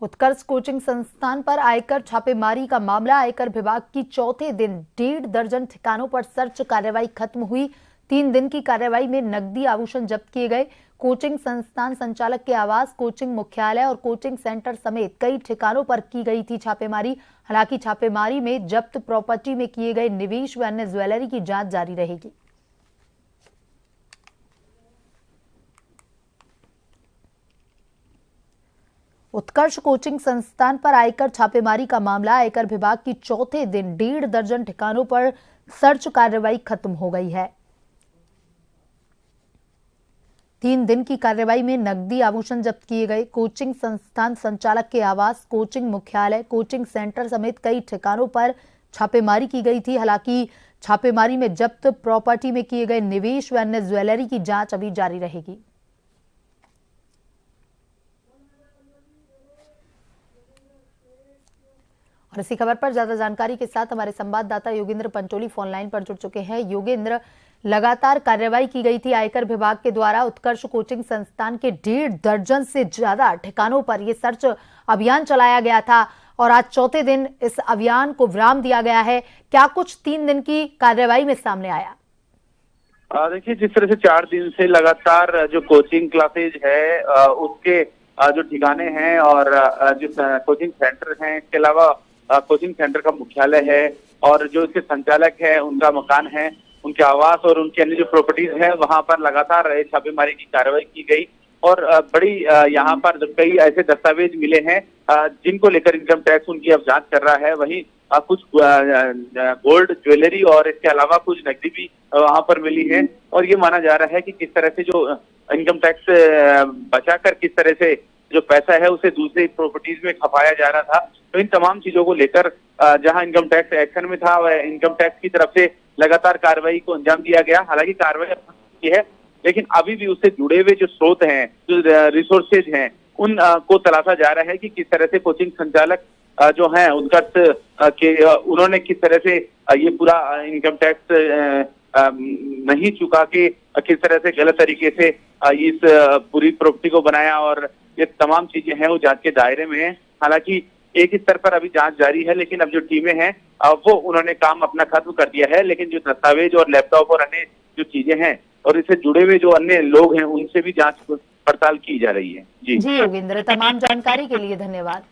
उत्कर्ष coaching संस्थान पर आयकर छापेमारी का मामला। आयकर विभाग की चौथे दिन 1.5 दर्जन ठिकानों पर सर्च कार्रवाई खत्म हुई। 3 दिन की कार्रवाई में नकदी आभूषण जब्त किए गए। कोचिंग संस्थान संचालक के आवास, कोचिंग मुख्यालय और कोचिंग सेंटर समेत कई ठिकानों पर की गई थी छापेमारी। हालांकि छापेमारी में जब्त प्रॉपर्टी में किए गए निवेश व अन्य ज्वेलरी की जांच जारी रहेगी। उत्कर्ष कोचिंग संस्थान पर आयकर छापेमारी का मामला। आयकर विभाग की चौथे दिन 1.5 दर्जन ठिकानों पर सर्च कार्रवाई खत्म हो गई है। 3 दिन की कार्रवाई में नकदी आभूषण जब्त किए गए। कोचिंग संस्थान संचालक के आवास, कोचिंग मुख्यालय, कोचिंग सेंटर समेत कई ठिकानों पर छापेमारी की गई थी। हालांकि छापेमारी में जब्त प्रॉपर्टी में किए गए निवेश व अन्य ज्वेलरी की जांच अभी जारी रहेगी। और इसी खबर पर ज्यादा जानकारी के साथ हमारे संवाददाता योगेंद्र पंचोली फोन लाइन पर जुड़ चुके हैं। योगेंद्र, लगातार कार्रवाई की गई थी आयकर विभाग के द्वारा उत्कर्ष कोचिंग संस्थान के 1.5 दर्जन से ज्यादा ठिकानों पर यह सर्च अभियान चलाया गया था और आज चौथे दिन इस अभियान को विराम दिया गया है। क्या कुछ 3 दिन की कार्रवाई में सामने आया? देखिए, जिस तरह से 4 दिन से लगातार जो कोचिंग क्लासेज है उसके जो ठिकाने हैं और जिस कोचिंग सेंटर हैं, इसके अलावा कोचिंग सेंटर का मुख्यालय है और जो इसके संचालक है उनका मकान है, उनके आवास और उनकी अन्य जो प्रॉपर्टीज है वहां पर लगातार छापेमारी की कार्रवाई की गई और बड़ी यहाँ पर कई ऐसे दस्तावेज मिले हैं जिनको लेकर इनकम टैक्स उनकी अब जांच कर रहा है। वहीं कुछ गोल्ड ज्वेलरी और इसके अलावा कुछ नकदी भी वहां पर मिली है और ये माना जा रहा है कि किस तरह से जो इनकम टैक्स बचाकर किस तरह से जो पैसा है उसे दूसरी प्रॉपर्टीज में खपाया जा रहा था। तो इन तमाम चीजों को लेकर जहां इनकम टैक्स एक्शन में था वह इनकम टैक्स की तरफ से लगातार कार्रवाई को अंजाम दिया गया। हालांकि कार्रवाई की है, लेकिन अभी भी उससे जुड़े हुए जो स्रोत हैं, जो रिसोर्सेज हैं, उन को तलाशा जा रहा है कि किस तरह से कोचिंग संचालक जो हैं उत्कर्ष के उन्होंने किस तरह से ये पूरा इनकम टैक्स नहीं चुका के किस तरह से गलत तरीके से इस पूरी प्रॉपर्टी को बनाया और ये तमाम चीजें हैं वो जांच के दायरे में है। हालांकि एक ही स्तर पर अभी जांच जारी है, लेकिन अब जो टीमें हैं वो उन्होंने काम अपना खत्म कर दिया है। लेकिन जो दस्तावेज और लैपटॉप और अन्य जो चीजें हैं और इससे जुड़े हुए जो अन्य लोग हैं उनसे भी जांच पड़ताल की जा रही है। जी योगेंद्र, तमाम जानकारी के लिए धन्यवाद।